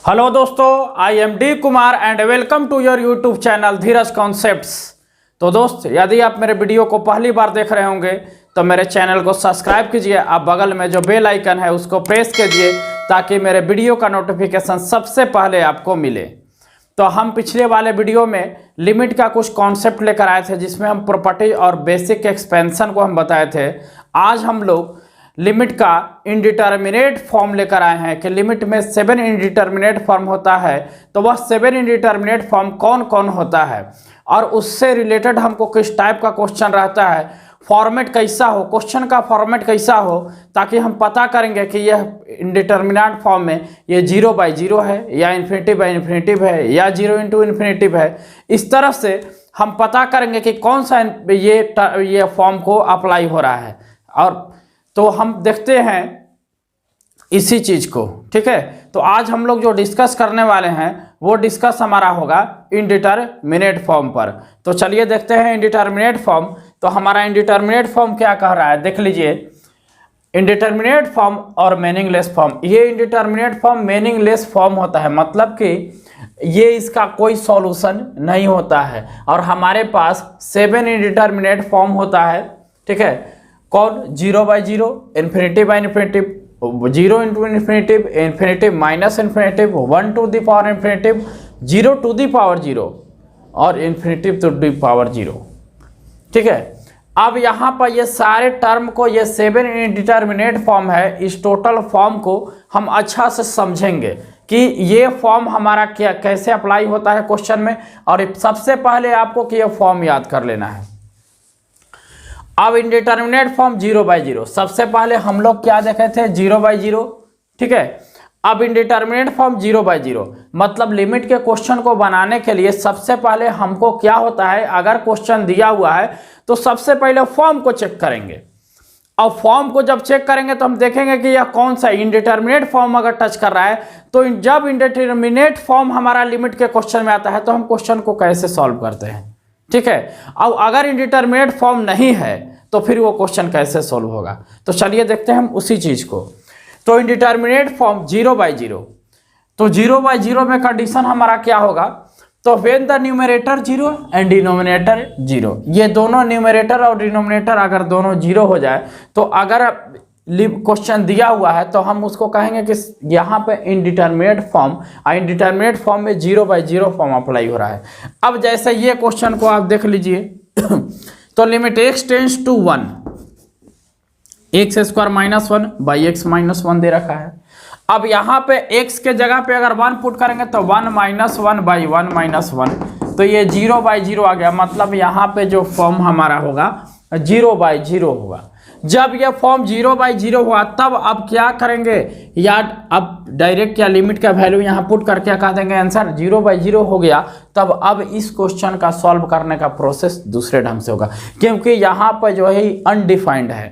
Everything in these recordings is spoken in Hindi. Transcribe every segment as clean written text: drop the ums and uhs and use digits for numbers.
हेलो दोस्तों, I am D Kumar and welcome to your YouTube channel Dheeraj concepts. तो दोस्त, यदि आप मेरे वीडियो को पहली बार देख रहे होंगे तो मेरे चैनल को सब्सक्राइब कीजिए। आप बगल में जो बेल आइकन है उसको प्रेस कीजिए ताकि मेरे वीडियो का नोटिफिकेशन सबसे पहले आपको मिले। तो हम पिछले वाले वीडियो में लिमिट का कुछ कॉन्सेप्ट लेकर आए थे जिसमें हम प्रॉपर्टी और बेसिक एक्सपेंशन को हम बताए थे। आज हम लोग लिमिट का इनडिटर्मिनेट फॉर्म लेकर आए हैं कि लिमिट में 7 इनडिटर्मिनेट फॉर्म होता है। तो वह 7 इनडिटर्मिनेट फॉर्म कौन कौन होता है और उससे रिलेटेड हमको किस टाइप का क्वेश्चन रहता है, फॉर्मेट कैसा हो, क्वेश्चन का फॉर्मेट कैसा हो, ताकि हम पता करेंगे कि यह इनडिटर्मिनेट फॉर्म में ये 0/0 है या इन्फिनिटी/इन्फिनिटिव है या 0 × इन्फिनिटिव है। इस तरह से हम पता करेंगे कि कौन सा ये फॉर्म को अप्लाई हो रहा है। और तो हम देखते हैं इसी चीज को, ठीक है। तो आज हम लोग जो डिस्कस करने वाले हैं वो डिस्कस हमारा होगा इनडिटर्मिनेट फॉर्म पर। तो चलिए देखते हैं इनडिटर्मिनेट फॉर्म। तो हमारा इनडिटर्मिनेट फॉर्म क्या कह रहा है, देख लीजिए। इनडिटर्मिनेट फॉर्म और मीनिंगलेस फॉर्म। ये इनडिटर्मिनेट फॉर्म मीनिंगलेस फॉर्म होता है, मतलब कि ये इसका कोई सॉल्यूशन नहीं होता है। और हमारे पास 7 इनडिटर्मिनेट फॉर्म होता है, ठीक है। कौन? 0/0, इन्फिनिटी/इन्फिनिटिव, 0 × infinitive, infinitive-infinitive, 1 to the power infinitive, 0 to the power 0 और इन्फिनिटिव to the power 0, ठीक है। अब यहाँ पर ये सारे टर्म को, ये 7 इनडिटर्मिनेट फॉर्म है, इस टोटल फॉर्म को हम अच्छा से समझेंगे कि ये फॉर्म हमारा क्या कैसे अप्लाई होता है क्वेश्चन में। और सबसे पहले आपको कि ये फॉर्म याद कर लेना है। अब इनडिटर्मिनेट फॉर्म 0/0, सबसे पहले हम लोग क्या देखे थे, 0/0, ठीक है। अब इनडिटर्मिनेट फॉर्म 0/0 मतलब लिमिट के क्वेश्चन को बनाने के लिए सबसे पहले हमको क्या होता है, अगर क्वेश्चन दिया हुआ है तो सबसे पहले फॉर्म को चेक करेंगे। और फॉर्म को जब चेक करेंगे तो हम देखेंगे कि यह कौन सा इनडिटर्मिनेट फॉर्म अगर टच कर रहा है, तो जब इनडिटर्मिनेट फॉर्म हमारा लिमिट के क्वेश्चन में आता है तो हम क्वेश्चन को कैसे सॉल्व करते हैं, ठीक है। अब अगर इनडिटर्मिनेट फॉर्म नहीं है तो फिर वो क्वेश्चन कैसे सॉल्व होगा। तो चलिए देखते हैं हम उसी चीज को। तो इनडिटर्मिनेट फॉर्म 0/0, तो 0/0 में कंडीशन हमारा क्या होगा, तो when the numerator 0 and denominator 0, ये दोनों न्यूमरेटर और डिनोमिनेटर अगर दोनों 0 हो जाए, तो अगर क्वेश्चन दिया हुआ है तो हम उसको कहेंगे कि यहाँ पे इनडिटर्मिनेट फॉर्म, इनडिटर्मिनेट फॉर्म में 0/0 फॉर्म अप्लाई हो रहा है। अब जैसे ये क्वेश्चन को आप देख लीजिए तो limit x tends to 1, x² - 1 x - 1 दे रखा है। अब यहाँ पे x के जगह पे अगर 1 पुट करेंगे तो 1 - 1/1 - 1, तो ये 0/0 आ गया। मतलब यहाँ पे जो फॉर्म हमारा होगा 0/0 होगा। जब ये फॉर्म 0/0 हुआ तब अब क्या करेंगे यार, अब डायरेक्ट क्या लिमिट का वैल्यू यहाँ पुट करके कह देंगे आंसर 0/0 हो गया। तब अब इस क्वेश्चन का सॉल्व करने का प्रोसेस दूसरे ढंग से होगा, क्योंकि यहाँ पर जो है अनडिफाइंड है,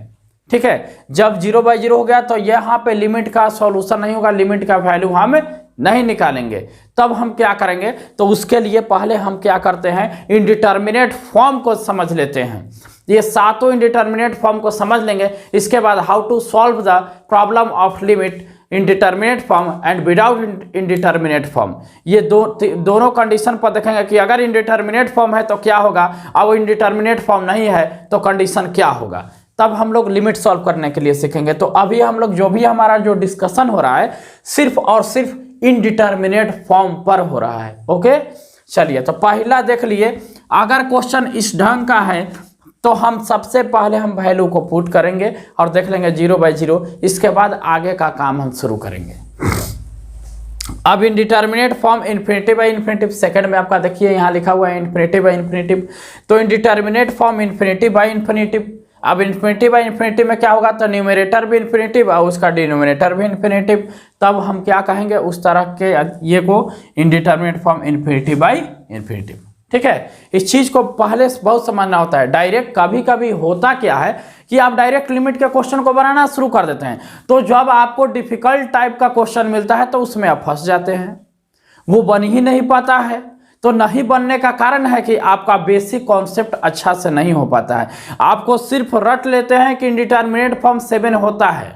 ठीक है। जब 0/0 हो गया तो यहाँ पे लिमिट का सॉल्यूशन नहीं होगा, लिमिट का वैल्यू हम नहीं निकालेंगे। तब हम क्या करेंगे, तो उसके लिए पहले हम क्या करते हैं, इनडिटर्मिनेट फॉर्म को समझ लेते हैं। ये सातों इनडिटर्मिनेट फॉर्म को समझ लेंगे, इसके बाद how to solve the problem of limit indeterminate form and without indeterminate form. ये दोनों कंडीशन पर देखेंगे कि अगर इनडिटर्मिनेट फॉर्म है तो क्या होगा, अब इनडिटर्मिनेट फॉर्म नहीं है तो कंडीशन क्या होगा। तब हम लोग लिमिट सॉल्व करने के लिए सीखेंगे। तो अभी हम लोग जो भी हमारा जो डिस्कशन हो रहा है सिर्फ और सिर्फ इनडिटर्मिनेट फॉर्म पर हो रहा है, ओके। चलिए तो पहला देख लिए, अगर क्वेश्चन इस ढंग का है तो हम सबसे पहले हम वैल्यू को पुट करेंगे और देख लेंगे 0/0। इसके बाद आगे का काम हम शुरू करेंगे। अब इनडिटर्मिनेट फॉर्म इन्फिनिटी/इन्फिनिटिव, सेकंड में आपका देखिए यहाँ लिखा हुआ है इन्फिनिटी/इन्फिनिटिव। तो इनडिटर्मिनेट फॉर्म इन्फिनिटी/इन्फिनिटिव। अब इन्फिनिटी/इन्फिनिटी में क्या होगा, तो न्यूमरेटर भी इन्फिनिटिव और उसका डिनोमिनेटर भी इन्फिनिटिव। तब हम क्या कहेंगे, उस तरह के ये को इनडिटर्मिनेट फॉर्म इन्फिनिटी/इन्फिनिटिव, ठीक है। इस चीज को पहले से बहुत समझना होता है। डायरेक्ट कभी कभी होता क्या है कि आप डायरेक्ट लिमिट के क्वेश्चन को बनाना शुरू कर देते हैं, तो जब आपको डिफिकल्ट टाइप का क्वेश्चन मिलता है तो उसमें आप फंस जाते हैं, वो बन ही नहीं पाता है। तो नहीं बनने का कारण है कि आपका बेसिक कॉन्सेप्ट अच्छा से नहीं हो पाता है। आपको सिर्फ रट लेते हैं कि इनडिटर्मिनेट फॉर्म 7 होता है,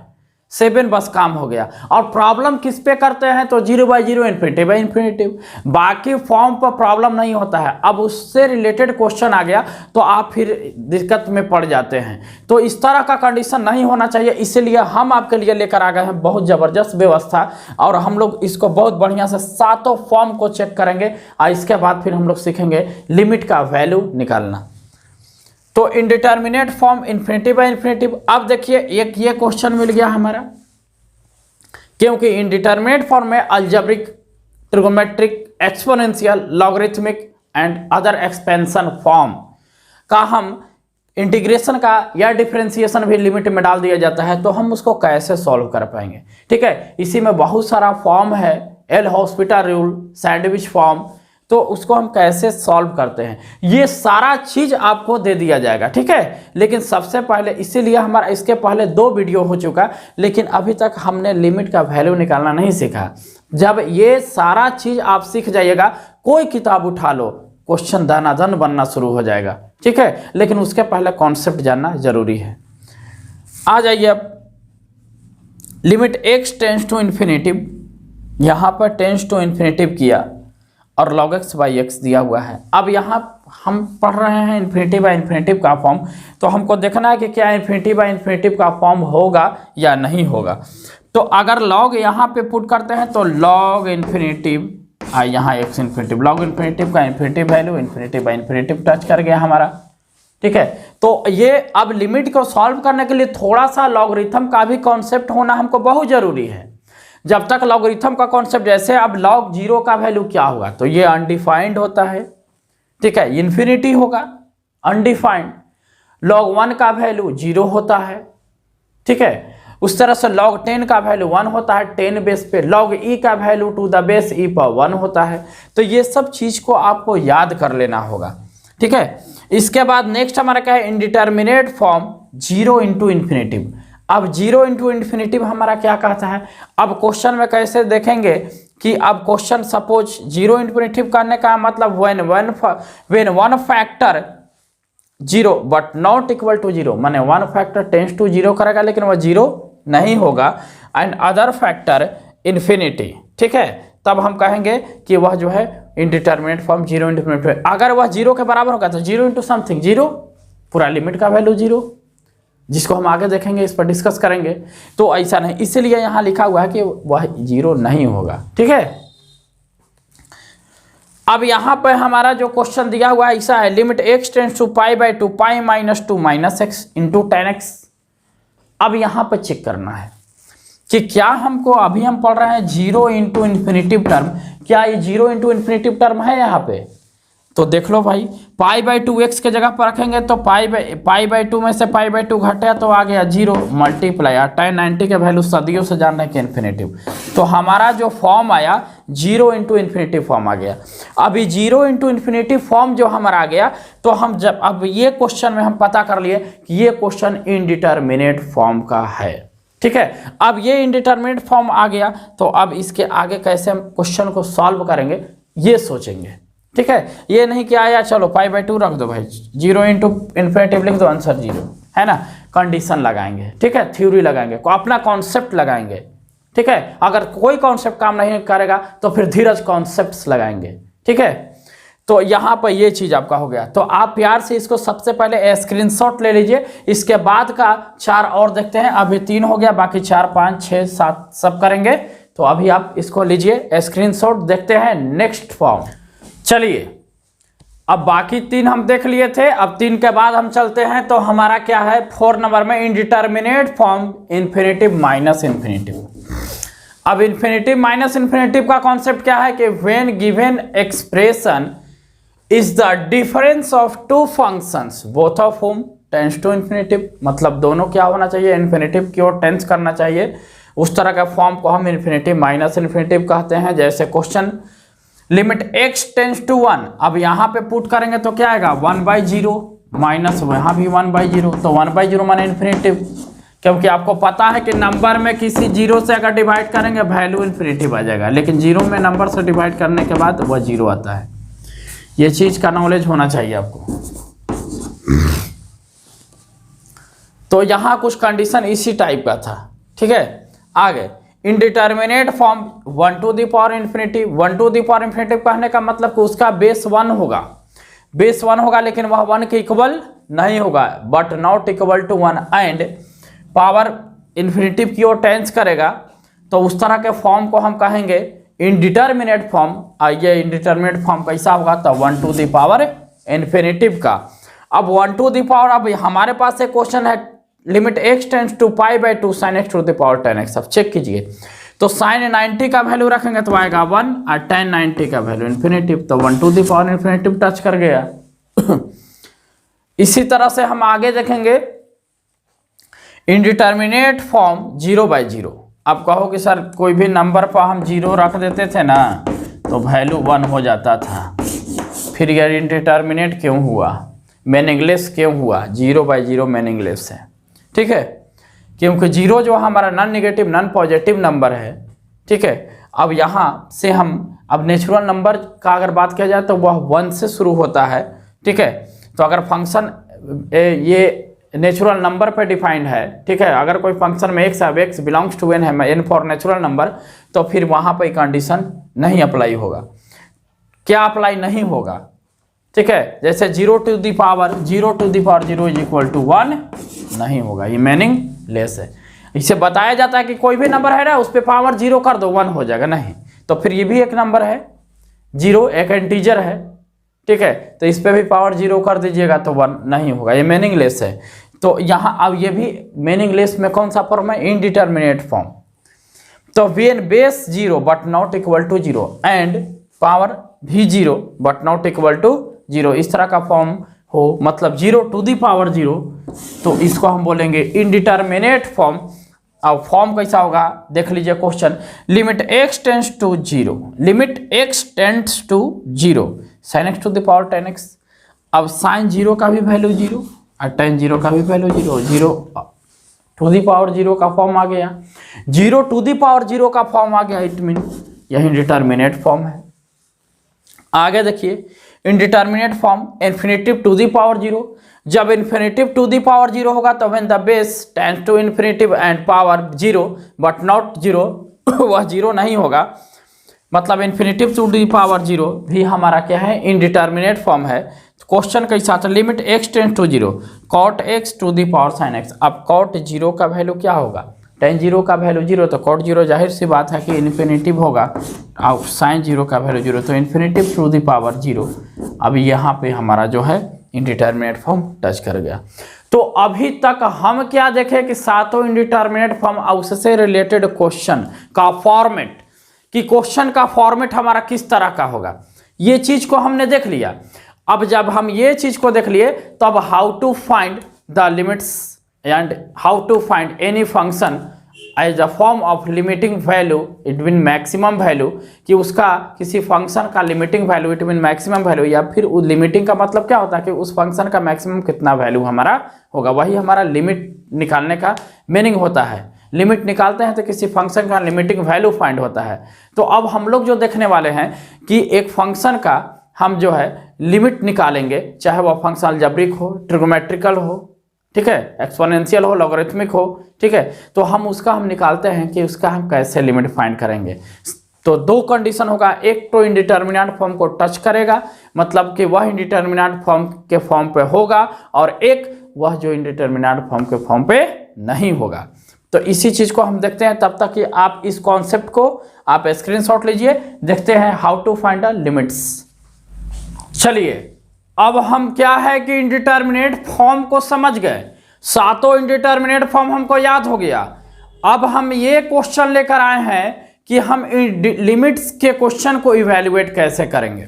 7 बस काम हो गया। और प्रॉब्लम किस पे करते हैं तो 0/0 इन्फिनिटी बाई इन्फिनिटी, बाकी फॉर्म पर प्रॉब्लम नहीं होता है। अब उससे रिलेटेड क्वेश्चन आ गया तो आप फिर दिक्कत में पड़ जाते हैं। तो इस तरह का कंडीशन नहीं होना चाहिए, इसीलिए हम आपके लिए लेकर आ गए हैं बहुत ज़बरदस्त व्यवस्था। और हम लोग इसको बहुत बढ़िया से सातों फॉर्म को चेक करेंगे और इसके बाद फिर हम लोग सीखेंगे लिमिट का वैल्यू निकालना। तो indeterminate form infinity by infinity. अब देखिए एक ये क्वेश्चन मिल गया हमारा, क्योंकि इनडिटर्मिनेट फॉर्म में algebraic, trigonometric, exponential, logarithmic and other expansion form का हम इंटीग्रेशन का या डिफरेंशिएशन भी लिमिट में डाल दिया जाता है, तो हम उसको कैसे सॉल्व कर पाएंगे। ठीक है, इसी में बहुत सारा फॉर्म है, L hospital rule, sandwich form, तो उसको हम कैसे सॉल्व करते हैं ये सारा चीज आपको दे दिया जाएगा। ठीक है, लेकिन सबसे पहले, इसीलिए हमारा इसके पहले 2 वीडियो हो चुका, लेकिन अभी तक हमने लिमिट का वैल्यू निकालना नहीं सीखा। जब ये सारा चीज आप सीख जाइएगा, कोई किताब उठा लो, क्वेश्चन धनाधन बनना शुरू हो जाएगा। ठीक है, लेकिन उसके पहले कॉन्सेप्ट जानना जरूरी है। आ जाइए अब, limit x tends to infinitive, यहां पर टेंस टू इन्फिनेटिव किया और log x बाई एक्स दिया हुआ है। अब यहाँ हम पढ़ रहे हैं इन्फिनिटी बाई इन्फिनेटिव का फॉर्म, तो हमको देखना है कि क्या इन्फिनिटी बाई इन्फिनेटिव का फॉर्म होगा या नहीं होगा। तो अगर log यहाँ पे पुट करते हैं तो log इन्फिनेटिव, यहाँ x इन्फिनेटिव, log इन्फिनेटिव का infinity value infinity by infinitive touch कर गया हमारा। ठीक है, तो ये अब लिमिट को सॉल्व करने के लिए थोड़ा सा लॉगरिथम का भी कॉन्सेप्ट होना हमको बहुत जरूरी है। जब तक लॉगरिथम का कॉन्सेप्ट, जैसे अब log 0 का वैल्यू क्या होगा, तो ये अनडिफाइंड होता है। ठीक है, इन्फिनिटी होगा, अनडिफाइंड। log 1 का वैल्यू 0 होता है। ठीक है, उस तरह से log 10 का वैल्यू 1 होता है 10 बेस पे। log e का value to the base e पर 1 होता है। तो ये सब चीज को आपको याद कर लेना होगा। ठीक है, इसके बाद नेक्स्ट हमारा क्या है, इनडिटर्मिनेट फॉर्म 0 इंटू इन्फिनेटिव। अब 0 इंटू इन्फिनेटिव हमारा क्या कहता है, अब क्वेश्चन में कैसे देखेंगे कि अब क्वेश्चन सपोज 0 इन्फिनेटिव करने का मतलब when one factor 0 but not equal to 0, माने वन फैक्टर टेंस टू 0 करेगा लेकिन वह 0 नहीं होगा, एंड अदर फैक्टर इन्फिनिटी। ठीक है, तब हम कहेंगे कि वह जो है इनडिटर्मिनेट फॉर्म 0 इंटू इन्फिनेटिव। अगर वह 0 के बराबर होगा तो 0 इंटू समथिंग 0, पूरा लिमिट का वैल्यू 0, जिसको हम आगे देखेंगे, इस पर डिस्कस करेंगे। तो ऐसा नहीं, इसलिए यहां लिखा हुआ है कि वह 0 नहीं होगा। ठीक है, अब यहां पर हमारा जो क्वेश्चन दिया हुआ है ऐसा है, limit x tends to π/2 π - 2 - x into 10x। अब यहां पर चेक करना है कि क्या हमको, अभी हम पढ़ रहे हैं 0 इंटू इन्फिनेटिव टर्म, क्या ये 0 इंटू इन्फिनेटिव टर्म है यहाँ पे। तो देख लो भाई, π/2x के जगह पर रखेंगे तो π/2 में से π/2 घटे तो आ गया 0 मल्टीप्लाई, tan 90 के वैल्यू सदियों से जान रहे हैं कि इन्फिनेटिव। तो हमारा जो फॉर्म आया 0 इंटू इन्फिनेटिव फॉर्म आ गया। अभी 0 इंटू इन्फिनेटिव फॉर्म जो हमारा आ गया, तो हम जब अब ये क्वेश्चन में हम पता कर लिए कि ये क्वेश्चन इनडिटर्मिनेट फॉर्म का है। ठीक है, अब ये इनडिटर्मिनेट फॉर्म आ गया, तो अब इसके आगे कैसे हम क्वेश्चन को सॉल्व करेंगे ये सोचेंगे। ठीक है, ये नहीं कि आया चलो π/2 रख दो भाई, 0 इंटू इन्फिनेटिव लिख दो, आंसर 0 है ना। कंडीशन लगाएंगे, ठीक है, थ्योरी लगाएंगे, अपना कॉन्सेप्ट लगाएंगे। ठीक है, अगर कोई कॉन्सेप्ट काम नहीं करेगा तो फिर धीरज कॉन्सेप्ट्स लगाएंगे। ठीक है, तो यहाँ पर ये चीज आपका हो गया। तो आप प्यार से इसको सबसे पहले स्क्रीनशॉट ले लीजिए, इसके बाद का 4 और देखते हैं। अभी 3 हो गया, बाकी 4 5 6 7 सब करेंगे। तो अभी आप इसको लीजिए स्क्रीनशॉट, देखते हैं नेक्स्ट फॉर्म। चलिए, अब बाकी 3 हम देख लिए थे, अब 3 के बाद हम चलते हैं। तो हमारा क्या है 4 नंबर में, indeterminate form infinitive minus infinitive. अब इन्फिनेटिव माइनस इन्फिनेटिव का कॉन्सेप्ट क्या है कि when given expression is the difference of 2 functions both of whom tends to infinitive, मतलब दोनों क्या होना चाहिए, इन्फिनेटिव की ओर टेंस करना चाहिए। उस तरह का फॉर्म को हम इन्फिनेटिव माइनस इन्फिनेटिव कहते हैं। जैसे question limit x tends to 1, अब यहाँ पे पुट करेंगे तो क्या आएगा 1/0 माइनस यहाँ भी 1/0, तो 1/0 माने इन्फिनेटिव, क्योंकि आपको पता है कि नंबर में किसी 0 से अगर डिवाइड करेंगे वैल्यू इन्फिनेटिव आ जाएगा, लेकिन 0 में नंबर से डिवाइड करने के बाद वह 0 आता है। ये चीज का नॉलेज होना चाहिए आपको। तो यहाँ कुछ कंडीशन इसी टाइप का था। ठीक है, आगे indeterminate form 1 to the power infinity. 1 to the power infinity कहने का मतलब कि उसका बेस 1 होगा, बेस 1 होगा, लेकिन वह 1 के इक्वल नहीं होगा, but not equal to 1, and power infinity की ओर टेंस करेगा। तो उस तरह के फॉर्म को हम कहेंगे इनडिटर्मिनेट फॉर्म। आइए इनडिटर्मिनेट फॉर्म कैसा होगा, तो 1 टू द पावर इन्फिनिटिव का। अब 1 टू द पावर, अब हमारे पास एक क्वेश्चन है limit x tends to π/2 sin x to the power 10x। अब चेक कीजिए, तो sin 90 का वैल्यू रखेंगे तो आएगा 1 और tan 90 का वैल्यू इन्फिनिटिव, तो 1 to the power infinitive touch कर गया। इसी तरह से हम आगे देखेंगे इनडिटर्मिनेट फॉर्म 0/0। अब कहो कि सर कोई भी नंबर पर हम 0 रख देते थे ना तो वैल्यू 1 हो जाता था, फिर यह इनडिटर्मिनेट क्यों हुआ, मीनिंगलेस क्यों हुआ? 0/0 मीनिंगलेस है, ठीक है, क्योंकि 0 जो हमारा non negative non positive number है, ठीक है। अब यहाँ से हम अब नेचुरल नंबर का अगर बात किया जाए तो वह 1 से शुरू होता है, ठीक है। तो अगर फंक्शन ये नेचुरल नंबर पे डिफाइंड है, ठीक है, अगर कोई फंक्शन में x बिलोंग्स टू n है, n फॉर नेचुरल नंबर, तो फिर वहाँ पर कंडीशन नहीं अप्लाई होगा। क्या अप्लाई नहीं होगा? ठीक है, जैसे 0 to the power 0 is equal to 1 नहीं होगा, ये मीनिंग लेस है। इसे बताया जाता है कि कोई भी नंबर है ना उस पर पावर 0 कर दो 1 हो जाएगा, नहीं तो फिर ये भी एक नंबर है 0, एक इंटीजर है, ठीक है, तो इस पर भी पावर 0 कर दीजिएगा तो 1 नहीं होगा, ये मीनिंग लेस है। तो यहाँ अब ये भी मीनिंग लेस में कौन सा फॉर्म है? Indeterminate form. तो when base 0 but not equal to 0 and power भी 0 बट नॉट इक्वल टू 0, इस तरह का फॉर्म हो, मतलब 0 टू दी पावर 0, तो इसको हम बोलेंगे इनडिटर्मिनेट फॉर्म। अब फॉर्म कैसा होगा देख लीजिए question, limit x tends to 0, limit x tends to 0 sin x to the power 10x। अब sin 0 का भी वैल्यू 0 और tan 0 का भी वैल्यू 0, 0 टू दी पावर 0 का फॉर्म आ गया, 0 टू दी पावर 0 का फॉर्म आ गया, इट मीन यही डिटर्मिनेट फॉर्म है। आगे देखिए indeterminate form infinitive to the power 0। जब इन्फिनिटिव टू दी पावर 0 होगा तो when the base tends to infinitive and power 0 but not 0, वह 0 नहीं होगा, मतलब इन्फिनिटिव टू दी पावर 0 भी हमारा क्या है? इनडिटर्मिनेट फॉर्म है। क्वेश्चन कैसा था? Limit x tends to 0 cot x to the power sin x। अब cot 0 का वैल्यू क्या होगा? tan 0 का वैल्यू 0, तो cot 0 जाहिर सी बात है कि इन्फिनिटिव होगा, और sin 0 का वैल्यू 0, तो इन्फिनिटिव टू दी पावर 0। अभी यहाँ पे हमारा जो है इनडिटर्मिनेट फॉर्म टच कर गया। तो अभी तक हम क्या देखें कि सातों इनडिटर्मिनेट फॉर्म और उससे रिलेटेड क्वेश्चन का फॉर्मेट, कि क्वेश्चन का फॉर्मेट हमारा किस तरह का होगा, ये चीज को हमने देख लिया। अब जब हम ये चीज को देख लिए तब how to find the limits and how to find any function as a form of limiting value it mean maximum value, कि उसका किसी फंक्शन का limiting value it mean maximum value, या फिर लिमिटिंग का मतलब क्या होता है कि उस फंक्शन का मैक्सिमम कितना वैल्यू हमारा होगा, वही हमारा लिमिट निकालने का मीनिंग होता है। लिमिट निकालते हैं तो किसी फंक्शन का लिमिटिंग वैल्यू फाइंड होता है। तो अब हम लोग जो देखने वाले हैं कि एक फंक्शन का हम जो है लिमिट निकालेंगे, चाहे वह फंक्शन अलजेब्रिक हो, ट्रिगोमेट्रिकल हो, ठीक है, एक्सपोनेंशियल हो, लॉगरिथमिक हो, ठीक है, तो हम उसका हम निकालते हैं कि उसका हम कैसे लिमिट फाइंड करेंगे। तो दो कंडीशन होगा, एक तो इंडिटर्मिनेंट फॉर्म को टच करेगा, मतलब कि वह इंडिटर्मिनेंट फॉर्म के फॉर्म पे होगा, और एक वह जो इंडिटर्मिनेंट फॉर्म के फॉर्म पे नहीं होगा। तो इसी चीज को हम देखते हैं, तब तक कि आप इस कॉन्सेप्ट को आप स्क्रीनशॉट लीजिए, देखते हैं how to find the limits. चलिए अब हम क्या है कि इंडिटर्मिनेट फॉर्म को समझ गए, सातों इंडिटर्मिनेट फॉर्म हमको याद हो गया। अब हम ये क्वेश्चन लेकर आए हैं कि हम लिमिट्स के क्वेश्चन को इवैल्यूएट कैसे करेंगे,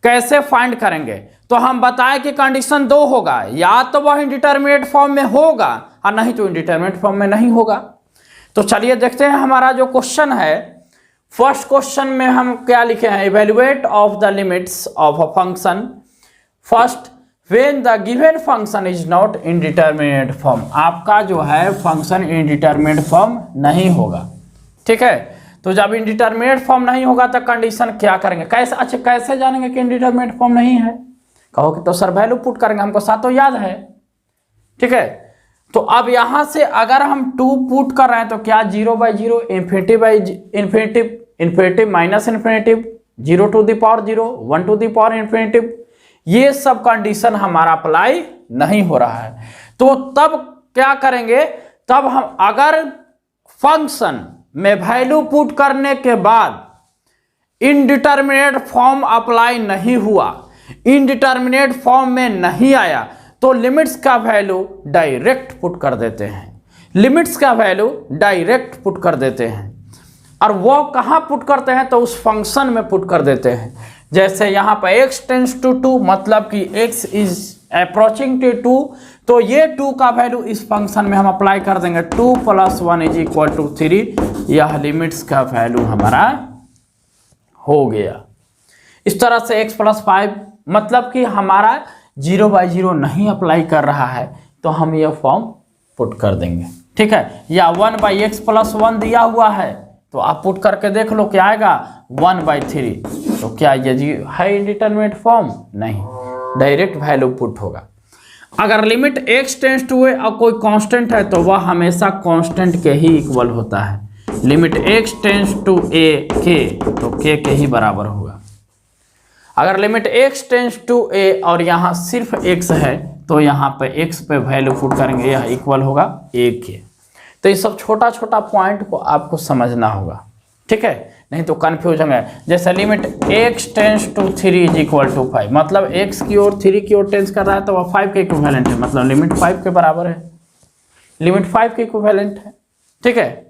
कैसे फाइंड करेंगे। तो हम बताएं कि कंडीशन दो होगा, या तो वह इंडिटर्मिनेट फॉर्म में होगा और नहीं तो इंडिटर्मिनेट फॉर्म में नहीं होगा। तो चलिए देखते हैं हमारा जो क्वेश्चन है। फर्स्ट क्वेश्चन में हम क्या लिखे हैं, evaluate of the limits of a function first when the given function is not indeterminate form. आपका जो है फंक्शन इंडिटर्मिनेट फॉर्म नहीं होगा, ठीक है। तो जब इंडिटर्मिनेट फॉर्म नहीं होगा तो कंडीशन क्या करेंगे, कैसे, अच्छा कैसे जानेंगे कि इंडिटर्मिनेट फॉर्म नहीं है? कहो कि तो सर वैल्यू पुट करेंगे, हमको सातों याद है, ठीक है। तो अब यहां से अगर हम 2 पुट कर रहे हैं तो क्या 0/0 infinity minus infinity 0 to the power 0 1 to the power infinity, ये सब कंडीशन हमारा अप्लाई नहीं हो रहा है। तो तब क्या करेंगे, तब हम अगर फंक्शन में वैल्यू पुट करने के बाद इनडिटर्मिनेट फॉर्म अप्लाई नहीं हुआ, इनडिटर्मिनेट फॉर्म में नहीं आया, तो लिमिट्स का वैल्यू डायरेक्ट पुट कर देते हैं, लिमिट्स का वैल्यू डायरेक्ट पुट कर देते हैं। और वो कहाँ पुट करते हैं, तो उस फंक्शन में पुट कर देते हैं। जैसे यहाँ पर x टेंड्स टू 2, मतलब कि x इज अप्रोचिंग टू 2, तो ये 2 का वैल्यू इस फंक्शन में हम अप्लाई कर देंगे, 2 + 1 = 3, यह लिमिट्स का वैल्यू हमारा हो गया। इस तरह से x + 5, मतलब कि हमारा 0/0 नहीं अप्लाई कर रहा है, तो हम यह फॉर्म पुट कर देंगे, ठीक है। या 1/x + 1 दिया हुआ है, तो आप पुट करके देख लो क्या आएगा, 1/3, तो क्या ये है इंडिटरमिनेट फॉर्म? नहीं, डायरेक्ट वैल्यू पुट होगा। अगर limit x tends to a और कोई कांस्टेंट है तो वह हमेशा कांस्टेंट के ही इक्वल होता है। Limit x tends to a k, तो k के ही बराबर होगा। अगर limit x tends to a और यहाँ सिर्फ x है, तो यहाँ पे x पे वैल्यू पुट करेंगे, यह इक्वल होगा a के। तो ये सब छोटा छोटा पॉइंट को आपको समझना होगा, ठीक है, नहीं तो कंफ्यूज होंगे। जैसे लिमिट x टेंड्स टू 3 = 5, मतलब x की ओर 3 की ओर टेंस कर रहा है, तो वह 5 के इक्विवेलेंट है, मतलब लिमिट 5 के बराबर है, लिमिट 5 के इक्विवेलेंट है, ठीक है।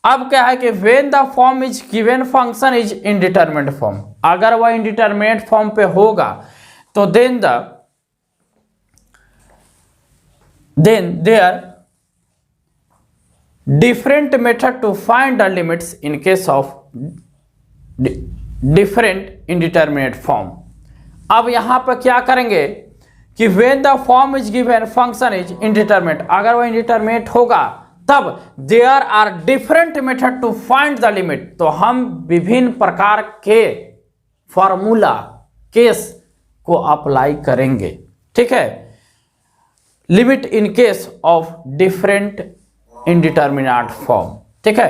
अब क्या है कि when the form is given function is indeterminate form, अगर वह इनडिटरमिनेट फॉर्म पे होगा तो then there different method to find the limits in case of different indeterminate form। अब यहां पर क्या करेंगे कि when the form is given function is indeterminate, अगर वह indeterminate होगा तब there are different method to find the limit, तो हम विभिन्न प्रकार के फॉर्मूला केस को अप्लाई करेंगे, ठीक है। Limit in case of different indeterminate form, ठीक है,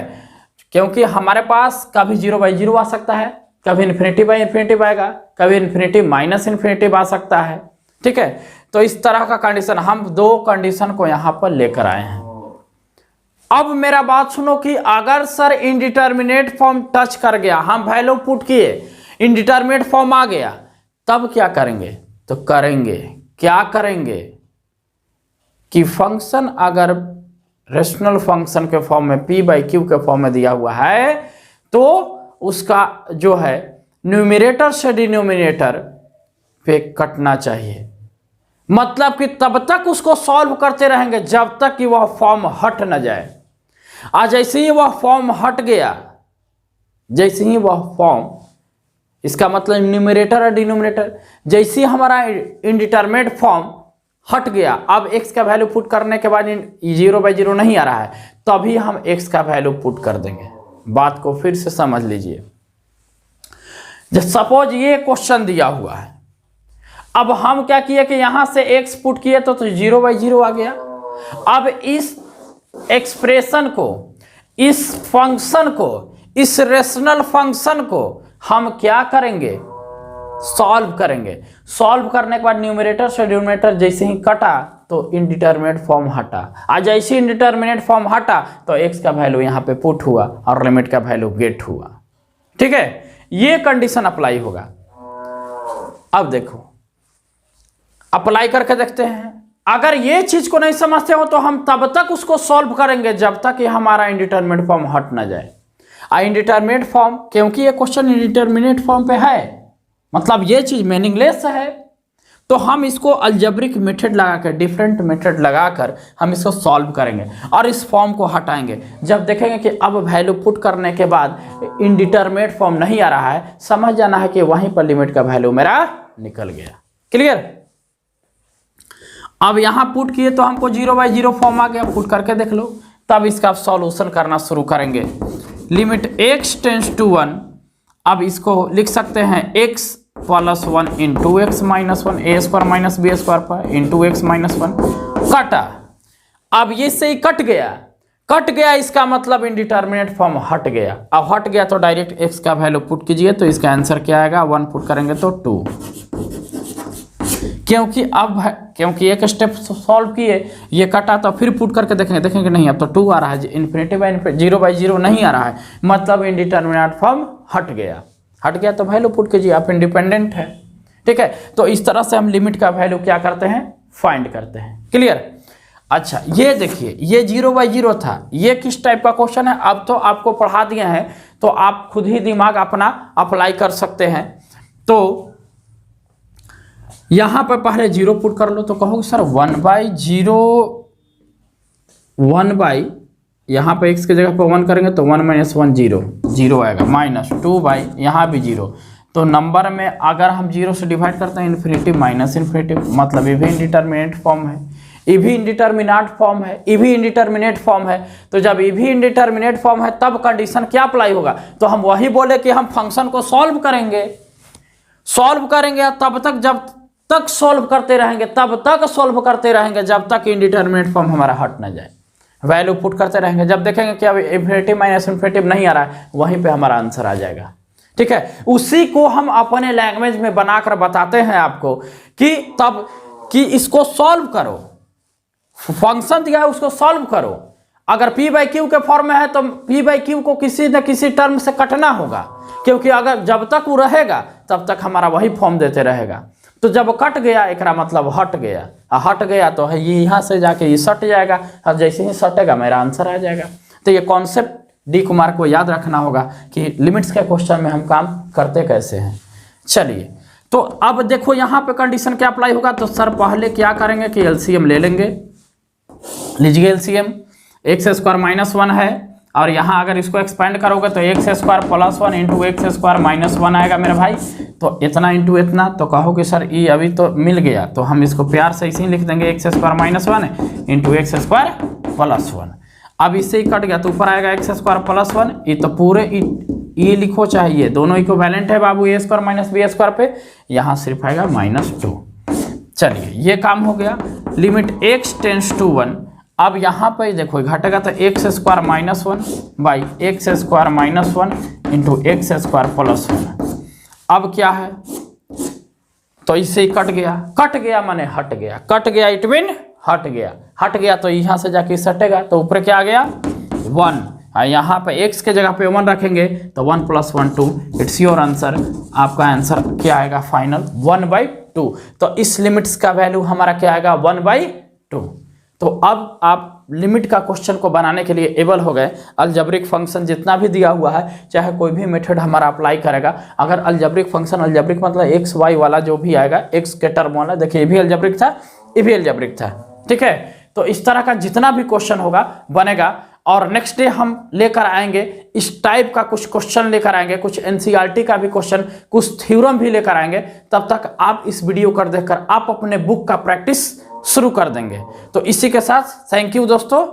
क्योंकि हमारे पास कभी 0/0 आ सकता है, कभी इन्फिनिटी आएगा, कभी इन्फिनिटी माइनस इन्फिनिटी आ सकता है, ठीक है। तो इस तरह का कंडीशन, हम 2 कंडीशन को यहां पर लेकर आए हैं। अब मेरा बात सुनो कि अगर सर इनडिटरमिनेट फॉर्म टच कर गया, हम वैल्यू पुट किए, इनडिटरमिनेट फॉर्म आ गया, तब क्या करेंगे, तो क्या करेंगे कि फंक्शन अगर रेशनल फंक्शन के फॉर्म में p/q के फॉर्म में दिया हुआ है, तो उसका जो है न्यूमरेटर से डिनोमिनेटर पे कटना चाहिए, मतलब कि तब तक उसको सॉल्व करते रहेंगे जब तक कि वह फॉर्म हट न जाए। आज जैसे ही वह फॉर्म हट गया, जैसे ही वह फॉर्म, इसका मतलब न्यूमरेटर और डिनोमिनेटर, जैसे ही हमारा इनडिटरमिनेट फॉर्म हट गया, अब x का वैल्यू पुट करने के बाद 0/0 नहीं आ रहा है, तभी हम x का वैल्यू पुट कर देंगे। बात को फिर से समझ लीजिए। सपोज ये क्वेश्चन दिया हुआ है, अब हम क्या किए कि यहां से x पुट किए तो 0/0 आ गया। अब इस एक्सप्रेशन को, इस फंक्शन को, इस रेशनल फंक्शन को हम क्या करेंगे, सॉल्व करेंगे। सॉल्व करने के बाद न्यूमरेटर से डिनोमिनेटर जैसे ही कटा तो इनडिटरमिनेट फॉर्म हटा, आज जैसे इनडिटरमिनेट फॉर्म हटा तो x का वैल्यू यहाँ पे पुट हुआ और लिमिट का वैल्यू गेट हुआ, ठीक है। ये कंडीशन अप्लाई होगा। अब देखो अप्लाई करके देखते हैं। अगर ये चीज को नहीं समझते हो तो हम तब तक उसको सॉल्व करेंगे जब तक कि हमारा इनडिटरमिनेट फॉर्म हट ना जाए। इनडिटरमिनेट फॉर्म, क्योंकि ये क्वेश्चन इनडिटरमिनेट फॉर्म पे है, मतलब ये चीज मीनिंगलेस है, तो हम इसको अलजेब्रिक मेथड लगाकर, डिफरेंट मेथड लगाकर हम इसको सॉल्व करेंगे और इस फॉर्म को हटाएंगे। जब देखेंगे कि अब वैल्यू पुट करने के बाद इनडिटरमिनेट फॉर्म नहीं आ रहा है, समझ जाना है कि वहीं पर लिमिट का वैल्यू मेरा निकल गया। क्लियर? अब यहां पुट किए तो हमको 0/0 फॉर्म आ गया, पुट करके देख लो। तब इसका सॉल्यूशन करना शुरू करेंगे। लिमिट x टेंड्स टू 1, अब इसको लिख सकते हैं x + 1 × x - 1 a² - b² पर × x - 1 काटा। अब ये से ही कट गया, इसका मतलब इनडिटर्मिनेट फॉर्म हट गया। अब हट गया तो डायरेक्ट x का वैल्यू पुट कीजिए, तो इसका आंसर क्या आएगा, 1 पुट करेंगे तो 2। क्योंकि एक स्टेप सॉल्व किए, ये कटा तो फिर पुट करके देखेंगे नहीं, अब तो 2 आ रहा है, इन्फिनिटी बाई 0/0 नहीं आ रहा है, मतलब इनडिटर्मिनेट फॉर्म हट गया तो वैल्यू पुट कीजिए, आप इंडिपेंडेंट है। ठीक है, तो इस तरह से हम लिमिट का वैल्यू क्या करते हैं, फाइंड करते हैं। क्लियर। अच्छा, ये देखिए, ये 0/0 था, ये किस टाइप का क्वेश्चन है, अब तो आपको पढ़ा दिए हैं, तो आप खुद ही दिमाग अपना अप्लाई कर सकते हैं। तो यहां पर पहले 0 पुट कर लो, तो कहोगे सर 1/0 यहाँ पे x की जगह पे 1 करेंगे तो 1 - 1 0 आएगा, -2 यहाँ भी 0। तो नंबर में अगर हम 0 से डिवाइड करते हैं इन्फिनिटी माइनस इन्फिनिटी, मतलब ये भी इंडिटरमिनेट फॉर्म है, ये भी इंडिटरमिनेट फॉर्म है, ये भी इंडिटरमिनेट फॉर्म है। तो जब ये भी इंडिटरमिनेट फॉर्म है तब कंडीशन क्या अप्लाई होगा, तो हम वही बोले कि हम फंक्शन को सॉल्व करेंगे तब तक, जब तक सॉल्व करते रहेंगे, तब तक सॉल्व करते रहेंगे जब तक इंडिटरमिनेट फॉर्म हमारा हट ना जाए, वैल्यू पुट करते रहेंगे। जब देखेंगे कि अब इन्फिनिटी माइनस इन्फिनिटी नहीं आ रहा है, वहीं पे हमारा आंसर आ जाएगा। ठीक है, उसी को हम अपने लैंग्वेज में बनाकर बताते हैं आपको कि तब कि इसको सॉल्व करो, फंक्शन दिया है उसको सॉल्व करो। अगर p/q के फॉर्म में है तो p/q को किसी न किसी टर्म से कटना होगा, क्योंकि अगर जब तक वो रहेगा तब तक हमारा वही फॉर्म देते रहेगा। तो जब कट गया एक मतलब हट गया तो है ये यहाँ से जाके ये सट जाएगा, और जैसे ही सटेगा मेरा आंसर आ जाएगा। तो ये कॉन्सेप्ट डी कुमार को याद रखना होगा कि लिमिट्स के क्वेश्चन में हम काम करते कैसे हैं। चलिए, तो अब देखो यहाँ पे कंडीशन क्या अप्लाई होगा, तो सर पहले क्या करेंगे कि एलसीएम ले लेंगे। लीजिए एलसीएम, x² - 1 है, और यहाँ अगर इसको एक्सपेंड करोगे तो x² + 1 इंटू x² - 1 आएगा मेरे भाई। तो इतना इंटू इतना, तो कहोगे सर ये अभी तो मिल गया, तो हम इसको प्यार से इसे ही लिख देंगे x² - 1 इंटू x² + 1। अब इससे ही कट गया तो ऊपर आएगा x² + 1, ये तो पूरे ये लिखो चाहिए, दोनों इक्विवेलेंट है बाबू, a² - b² पे, यहाँ सिर्फ आएगा -2। चलिए, ये काम हो गया। Limit x tends to 1। अब यहाँ पे देखो घटेगा तो x² - 1 by x² - 1 into x² + 1। अब क्या है, तो इससे ही कट गया माने हट गया, इट मीन हट गया तो यहाँ से जाके सटेगा, तो ऊपर क्या आ गया 1, और यहाँ पे x के जगह पे 1 रखेंगे तो 1 + 1 2, इट्स योर आंसर। आपका आंसर क्या आएगा फाइनल 1/2। तो इस लिमिट्स का वैल्यू हमारा क्या आएगा 1/2। तो अब आप लिमिट का क्वेश्चन को बनाने के लिए एबल हो गए। अलजेब्रिक फंक्शन जितना भी दिया हुआ है, चाहे कोई भी मेथड हमारा अप्लाई करेगा, अगर अलजेब्रिक फंक्शन, अलजेब्रिक मतलब x y वाला जो भी आएगा, x के टर्म वाला, देखिए ये भी अलजेब्रिक था, ये भी अलजेब्रिक था। ठीक है, तो इस तरह का जितना भी क्वेश्चन होगा बनेगा, और नेक्स्ट डे हम लेकर आएंगे इस टाइप का कुछ क्वेश्चन लेकर आएंगे, कुछ एनसीईआरटी का भी क्वेश्चन, कुछ थ्योरम भी लेकर आएंगे। तब तक आप इस वीडियो कर देखकर आप अपने बुक का प्रैक्टिस शुरू कर देंगे। तो इसी के साथ थैंक यू दोस्तों।